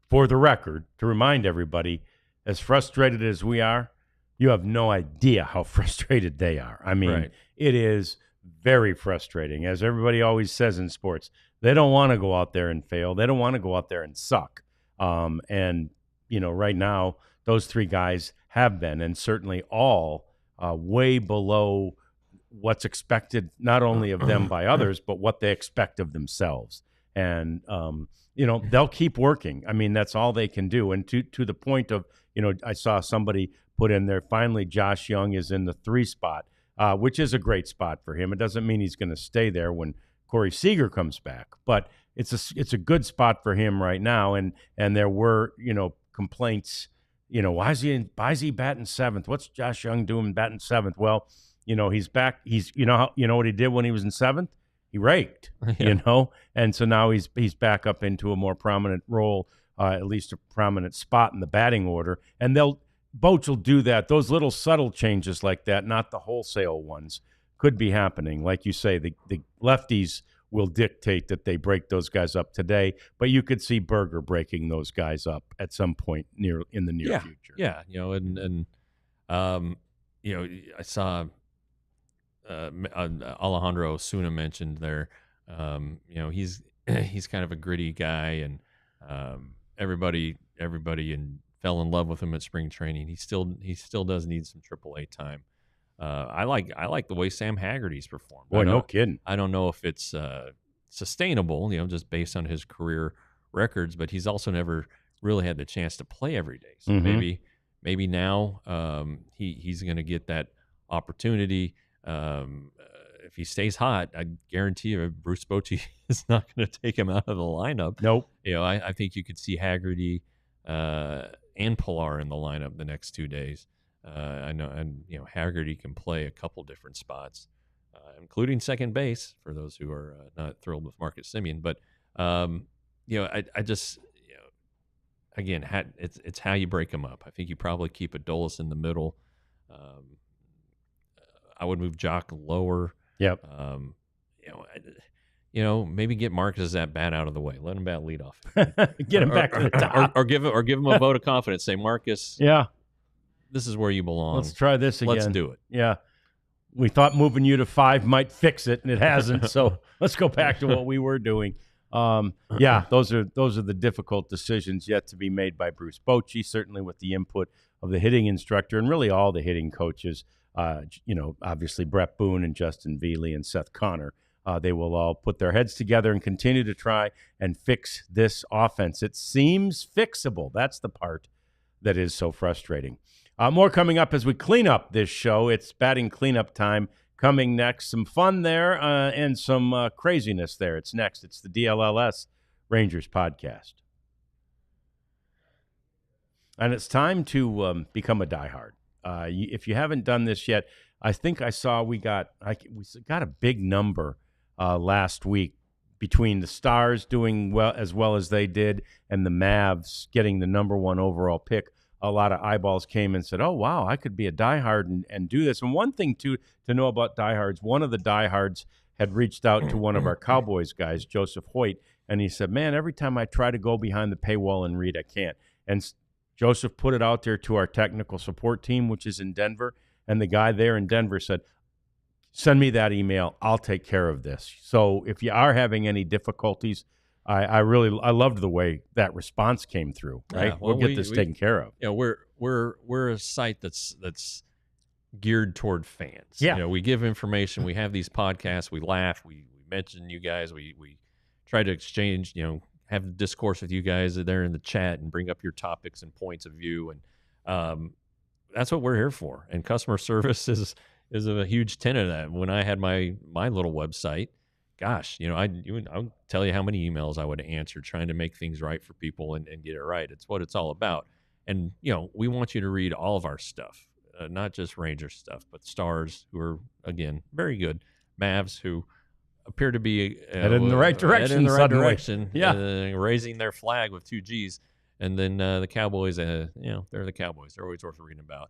for the record, to remind everybody, as frustrated as we are, you have no idea how frustrated they are. I mean, It is very frustrating. As everybody always says in sports, they don't want to go out there and fail. They don't want to go out there and suck. And right now, those three guys have been, and certainly all way below what's expected, not only of them by others, but what they expect of themselves. And, they'll keep working. I mean, that's all they can do. And to the point of, I saw somebody put in there, finally, Josh Young is in the 3 spot, which is a great spot for him. It doesn't mean he's going to stay there when Corey Seager comes back, but it's a good spot for him right now. And there were, complaints, why is he batting 7th? What's Josh Young doing batting 7th? Well, he's back. He's, what he did when he was in 7th? He raked, and so now he's back up into a more prominent role, at least a prominent spot in the batting order. And Boch will do that. Those little subtle changes like that, not the wholesale ones, could be happening. Like you say, the lefties will dictate that they break those guys up today, but you could see Berger breaking those guys up at some point in the near future. Yeah, I saw Alejandro Osuna mentioned there. He's kind of a gritty guy, and everybody fell in love with him at spring training. He still does need some AAA time. I like the way Sam Haggerty's performed. Boy, no kidding. I don't know if it's sustainable, just based on his career records, but he's also never really had the chance to play every day. So maybe now he's going to get that opportunity. If he stays hot, I guarantee you Bruce Bochy is not going to take him out of the lineup. Nope. I think you could see Haggerty and Pilar in the lineup the next 2 days. I know, and Haggerty can play a couple different spots, including second base for those who are not thrilled with Marcus Semien. But I just again, it's how you break them up. I think you probably keep Adolis in the middle. I would move Jock lower. Yep. Maybe get Marcus at bat out of the way. Let him bat leadoff. Get him back to the top, or give him a vote of confidence. Say, Marcus. Yeah. This is where you belong. Let's try this again. Let's do it. Yeah. We thought moving you to 5 might fix it, and it hasn't. So let's go back to what we were doing. Those are the difficult decisions yet to be made by Bruce Bochy, certainly with the input of the hitting instructor and really all the hitting coaches. Obviously Brett Boone and Justin Vealey and Seth Connor. They will all put their heads together and continue to try and fix this offense. It seems fixable. That's the part that is so frustrating. More coming up as we clean up this show. It's batting cleanup time coming next. Some fun there and some craziness there. It's next. It's the DLLS Rangers podcast. And it's time to become a diehard. If you haven't done this yet, I think I saw we got a big number last week between the Stars doing well as they did and the Mavs getting the number 1 overall pick. A lot of eyeballs came and said, "Oh wow, I could be a diehard and do this." And one thing to know about diehards, one of the diehards had reached out to one of our Cowboys guys, Joseph Hoyt, and he said, "Man, every time I try to go behind the paywall and read, I can't." And Joseph put it out there to our technical support team, which is in Denver, and the guy there in Denver said, "Send me that email. I'll take care of this." So if you are having any difficulties, I loved the way that response came through. Right, Yeah, well, we'll get this taken care of. You know, we're a site that's geared toward fans. Yeah. You know, we give information. We have these podcasts. We laugh. We mention you guys. We try to exchange. You know, have discourse with you guys there in the chat and bring up your topics and points of view. And that's what we're here for. And customer service is a huge tenet of that. When I had my little website, gosh, you know, I'll tell you how many emails I would answer trying to make things right for people and get it right. It's what it's all about. And, you know, we want you to read all of our stuff, not just Ranger stuff, but Stars, who are, again, very good, Mavs, who appear to be headed in the right direction. Yeah. Raising their flag with 2 G's. And then the Cowboys, you know, they're the Cowboys. They're always worth reading about.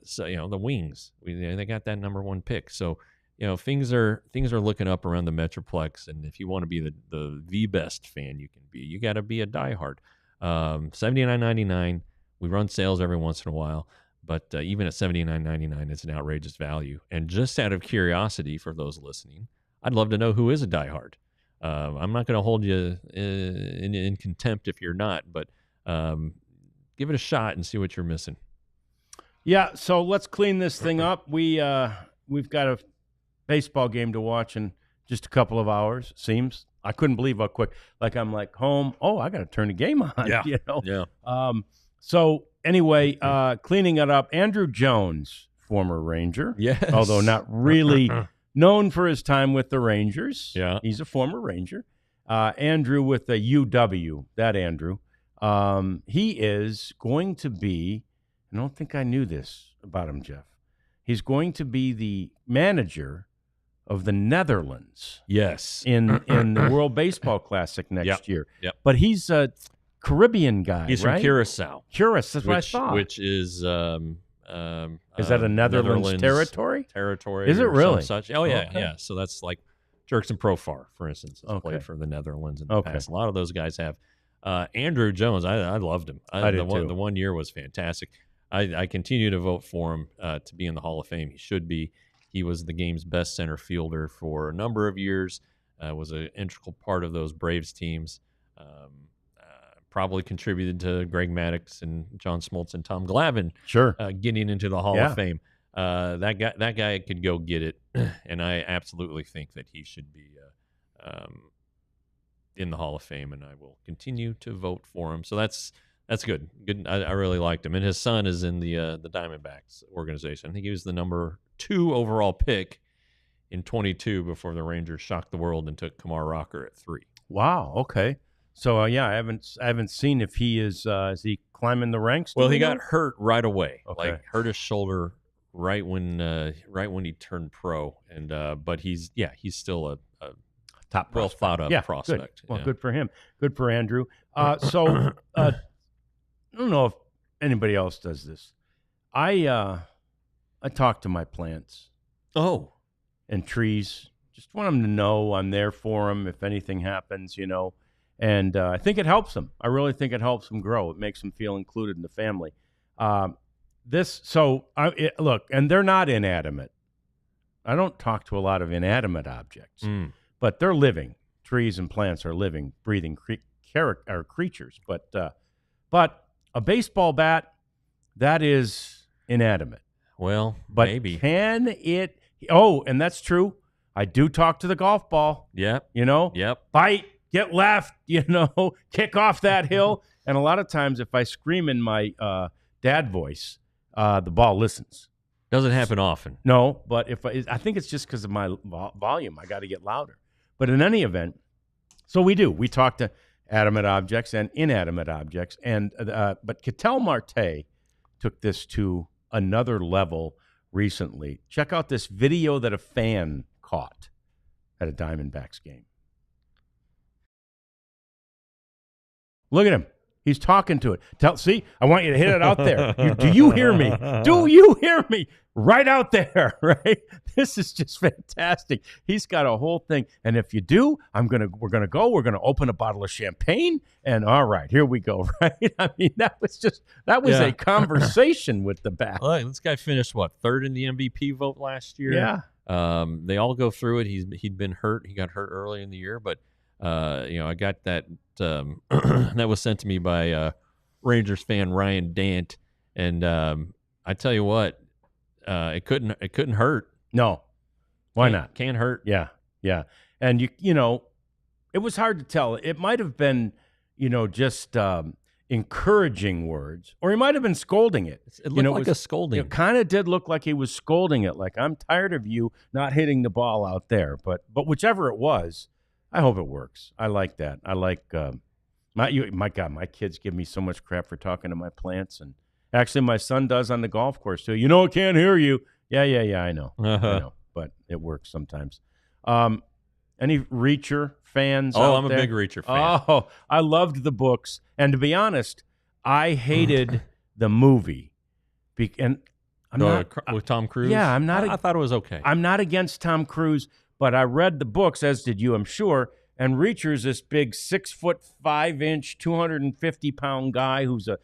So, you know, the Wings, they got that number 1 pick. So, you know, things are looking up around the Metroplex, and if you want to be the best fan you can be, you got to be a diehard. $79.99. We run sales every once in a while, but even at $79.99, it's an outrageous value. And just out of curiosity for those listening, I'd love to know who is a diehard. I'm not going to hold you in contempt if you're not, but give it a shot and see what you're missing. Yeah, so let's clean this thing up. We've got a baseball game to watch in just a couple of hours, seems. I couldn't believe how quick. Like, I'm like home. Oh, I got to turn the game on. Yeah. You know? Yeah. So anyway, cleaning it up, Andrew Jones, former Ranger. Yes. Although not really known for his time with the Rangers. Yeah. He's a former Ranger. Andrew with the UW, that Andrew. He is going to be, I don't think I knew this about him, Jeff. He's going to be the manager of the Netherlands. Yes. In the World Baseball Classic next year. Yep. But he's a Caribbean guy, He's right? from Curacao. That's what I thought. Which is that a Netherlands territory? Territory. Is it really? Such. Oh, yeah, Okay. yeah. So that's like Jerks Profar, for instance, has played for the Netherlands in the past. A lot of those guys have. Andrew Jones, I loved him. I did too. The 1 year was fantastic. I continue to vote for him to be in the Hall of Fame. He should be. He was the game's best center fielder for a number of years. Was an integral part of those Braves teams. Probably contributed to Greg Maddux and John Smoltz and Tom Glavine getting into the Hall of Fame. That guy could go get it, and I absolutely think that he should be in the Hall of Fame, and I will continue to vote for him. So that's good. Good. I really liked him, and his son is in the Diamondbacks organization. I think he was the number 2 overall pick in 22 before the Rangers shocked the world and took Kumar Rocker at 3. Wow. Okay. So I haven't seen if he is he climbing the ranks. Well, he got hurt right away. Okay. Like hurt his shoulder right when he turned pro, and but he's still a top well thought of prospect. Good. Well, good for him. Good for Andrew. So I don't know if anybody else does this. I talk to my plants. Oh. And trees. Just want them to know I'm there for them if anything happens, you know. And I think it helps them. I really think it helps them grow. It makes them feel included in the family. Look, and they're not inanimate. I don't talk to a lot of inanimate objects, but they're living. Trees and plants are living, breathing creatures. But a baseball bat, that is inanimate. Well, but maybe. Can it? Oh, and that's true. I do talk to the golf ball. Yep. You know? Yep. Bite, get left, you know, kick off that hill. And a lot of times if I scream in my dad voice, the ball listens. Doesn't happen often. No, but I think it's just because of my volume. I got to get louder. But in any event, so we do. We talk to animate objects and inanimate objects. And but Ketel Marte took this to another level recently. Check out this video that a fan caught at a Diamondbacks game. Look at him. He's talking to it. See, I want you to hit it out there. Do you hear me? Do you hear me? Right out there, right? This is just fantastic. He's got a whole thing. And if you do, we're gonna open a bottle of champagne. And all right, here we go, right? I mean, that was a conversation with the bat. Well, this guy finished third in the MVP vote last year. Yeah. They all go through it. He'd been hurt. He got hurt early in the year, but I got that that was sent to me by Rangers fan Ryan Dant, and I tell you what, it couldn't hurt. No, why not? Can't hurt. Yeah, yeah. And it was hard to tell. It might have been, just encouraging words, or he might have been scolding it. It looked like a scolding. It kind of did look like he was scolding it, like, I'm tired of you not hitting the ball out there. But whichever it was, I hope it works. I like that. I like my God, my kids give me so much crap for talking to my plants, and actually my son does on the golf course too. I can't hear you. Yeah, I know. I know, but it works sometimes. Any Reacher fans? Oh, out I'm there? a big Reacher fan. Oh, I loved the books, and to be honest, I hated the movie. And I'm not with Tom Cruise. Yeah, I'm not. I thought it was okay. I'm not against Tom Cruise, but I read the books, as did you, I'm sure. And Reacher's this big 6'5", 250-pound guy who's a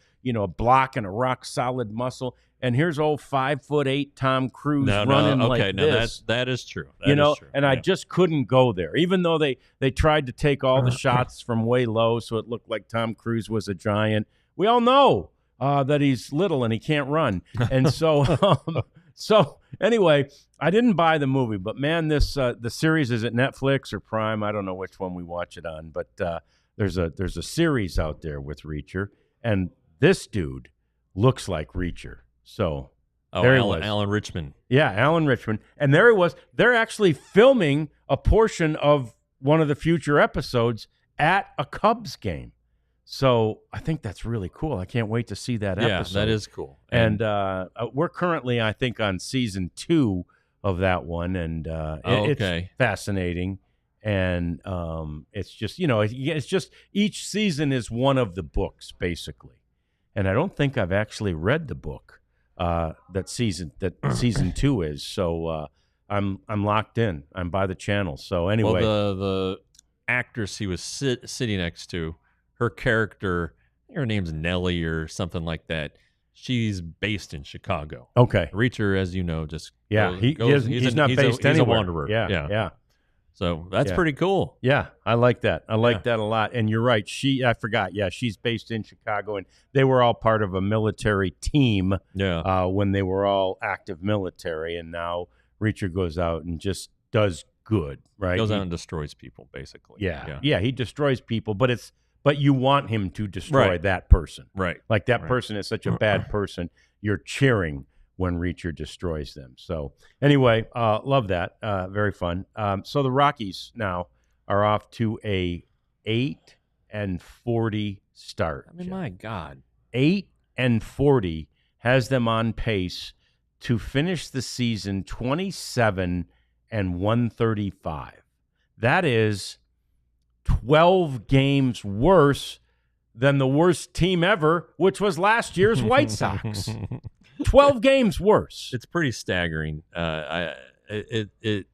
block and a rock solid muscle. And here's old 5'8" Tom Cruise running like this. That is true. That is true. And I just couldn't go there, even though they tried to take all the shots from way low, so it looked like Tom Cruise was a giant. We all know that he's little and he can't run, and so anyway, I didn't buy the movie, but man, this the series is at Netflix or Prime. I don't know which one we watch it on, but there's a series out there with Reacher, and this dude looks like Reacher. So there he was. Alan Richman. Yeah, Alan Richman. And there he was. They're actually filming a portion of one of the future episodes at a Cubs game. So I think that's really cool. I can't wait to see that episode. Yeah, that is cool. And we're currently, I think, on season 2 of that one. And it's fascinating. And it's just, it's just each season is one of the books, basically. And I don't think I've actually read the book that season 2 is. So I'm locked in. I'm by the channel. So anyway, the actress he was sitting next to, her character, her name's Nellie or something like that. She's based in Chicago. Okay, Reacher, as you know, just he's not based anywhere. He's a wanderer. Yeah. So that's pretty cool. Yeah, I like that. I like that a lot. And you're right. I forgot. Yeah, she's based in Chicago, and they were all part of a military team. Yeah. When they were all active military, and now Reacher goes out and just does good. Right. Goes out and destroys people, basically. Yeah. He destroys people, but you want him to destroy that person. Right. Like that person is such a bad person. You're cheering when Reacher destroys them. So anyway, love that. Very fun. So the Rockies now are off to a 8-40 start. I mean, my God. 8-40 has them on pace to finish the season 27-135. That is 12 games worse than the worst team ever, which was last year's White Sox. 12 games worse. It's pretty staggering. It's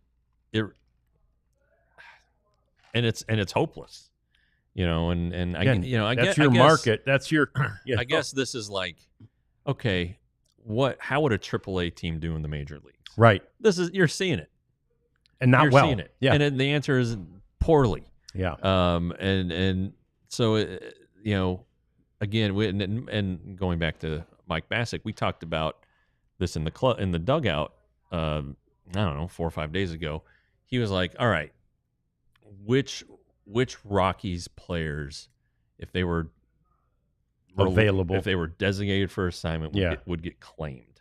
hopeless. And Again, I that's guess your market. That's your. I guess this is like, okay, how would a AAA team do in the major leagues? Right. You're seeing it, and not you're seeing it. Yeah. And the answer is poorly. Yeah. And so again, and going back to Mike Bassick, we talked about this in the dugout. I don't know, 4 or 5 days ago. He was like, "All right, which Rockies players, if they were available, if they were designated for assignment, would get claimed?"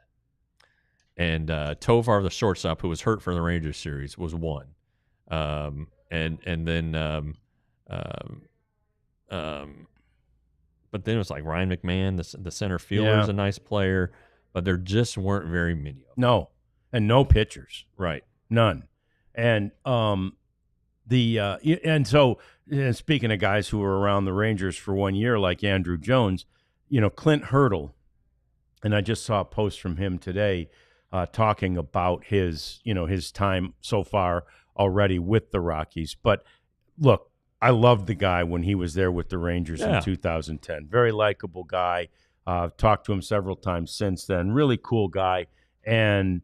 And Tovar, the shortstop, who was hurt for the Rangers series, was one. And then but then it was like Ryan McMahon, the center fielder, is a nice player, but there just weren't very many of them. No, and no pitchers. Right. None. And so speaking of guys who were around the Rangers for 1 year, like Andrew Jones, Clint Hurdle, and I just saw a post from him today talking about his time so far already with the Rockies. But look, I loved the guy when he was there with the Rangers in 2010. Very likable guy. Talked to him several times since then. Really cool guy, and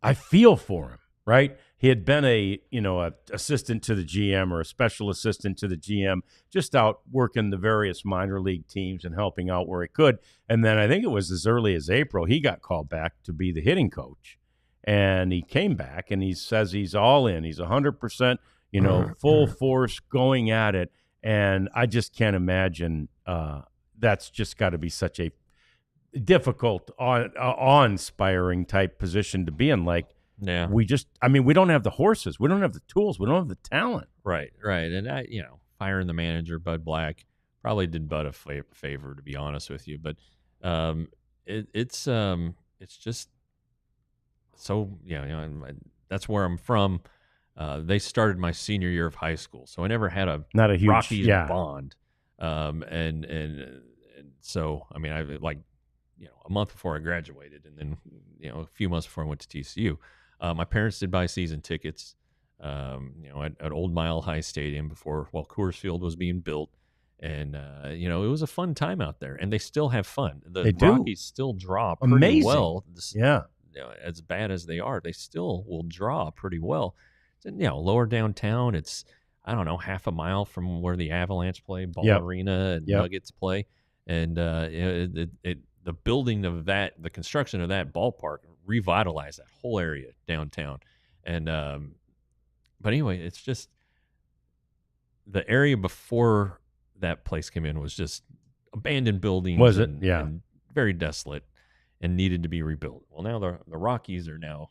I feel for him. Right? He had been a assistant to the GM or a special assistant to the GM, just out working the various minor league teams and helping out where he could. And then I think it was as early as April, he got called back to be the hitting coach. And he came back and he says he's all in. He's 100%, full force going at it. And I just can't imagine that's just got to be such a difficult, awe-inspiring type position to be in. Like, yeah, we don't have the horses. We don't have the tools. We don't have the talent. Right. And firing the manager, Bud Black, probably did Bud a favor, to be honest with you. But it's just so, that's where I'm from. They started my senior year of high school, so I never had not a huge Rockies bond. And so, I mean, a month before I graduated, and then a few months before I went to TCU. My parents did buy season tickets, at Old Mile High Stadium while Coors Field was being built. And, it was a fun time out there, and they still have fun. The Rockies still draw pretty well. As bad as they are, they still will draw pretty well. Lower downtown, it's, I don't know, half a mile from where the Avalanche play, Ball Arena, and Nuggets play. And the building of that, the construction of that ballpark revitalized that whole area downtown. And but anyway, it's just the area before that place came in was just abandoned buildings. Was it? And very desolate and needed to be rebuilt. Well, now the Rockies are now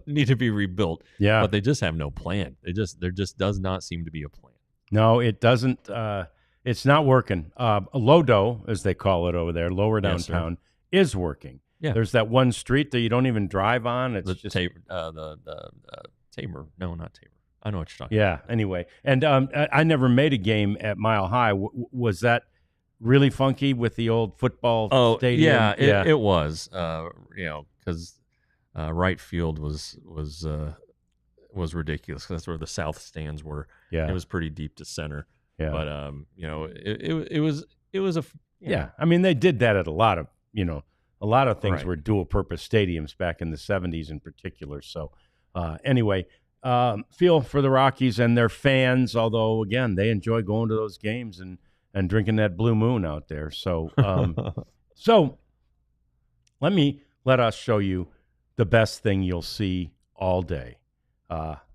need to be rebuilt. Yeah. But they just have no plan. There just does not seem to be a plan. No, it doesn't. It's not working. Lodo, as they call it over there, lower downtown, is working. Yeah. There's that one street that you don't even drive on. It's just Tabor. Tabor. No, not Tabor. I know what you're talking about. Yeah, anyway. And I never made a game at Mile High. Was that really funky with the old football stadium? Yeah, it was. Because right field was ridiculous. That's where the south stands were. Yeah. It was pretty deep to center. Yeah. But it was a I mean, they did that at a lot of things were dual purpose stadiums back in the 70s in particular. So anyway, feel for the Rockies and their fans, although again, they enjoy going to those games and drinking that Blue Moon out there. So so let us show you the best thing you'll see all day.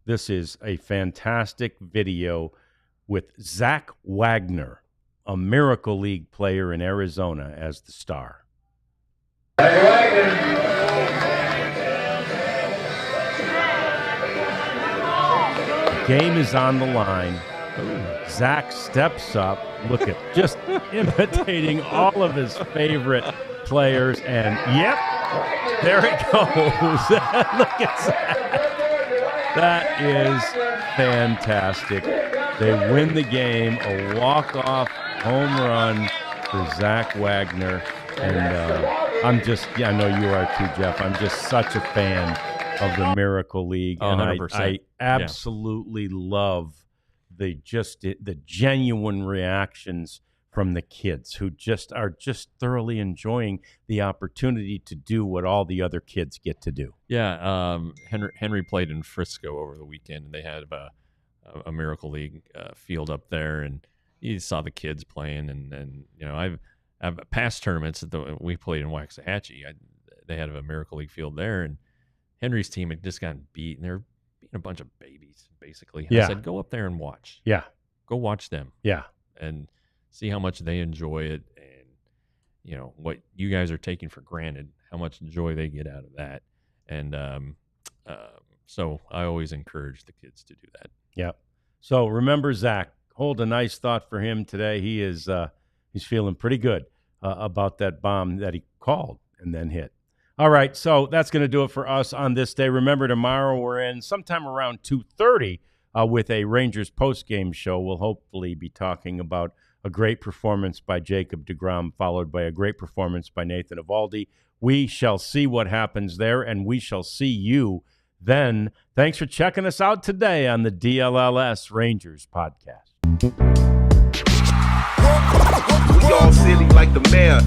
This is a fantastic video with Zach Wagner, a Miracle League player in Arizona, as the star. The game is on the line. Zach steps up. Look at just imitating all of his favorite players. And, yep, there it goes. Look at Zach. That is fantastic. They win the game, a walk-off home run for Zach Wagner. And I know you are too, Jeff. I'm just such a fan of the Miracle League. And 100%. I absolutely love the genuine reactions from the kids who are thoroughly enjoying the opportunity to do what all the other kids get to do. Yeah, Henry played in Frisco over the weekend, and they had a Miracle League field up there, and you saw the kids playing. And I've past tournaments that we played in Waxahachie. They had a Miracle League field there, and Henry's team had just gotten beat, and they're beating a bunch of babies, basically. I said, go up there and watch. Yeah. Go watch them. Yeah. And see how much they enjoy it, and what you guys are taking for granted, how much joy they get out of that. And so I always encourage the kids to do that. Yeah. So remember Zach, hold a nice thought for him today. He is he's feeling pretty good about that bomb that he called and then hit. All right, so that's going to do it for us on this day. Remember, tomorrow we're in sometime around 2:30 with a Rangers postgame show. We'll hopefully be talking about a great performance by Jacob deGrom, followed by a great performance by Nathan Eovaldi. We shall see what happens there, and we shall see you then. Thanks for checking us out today on the DLLS Rangers podcast. We all silly like the mayor.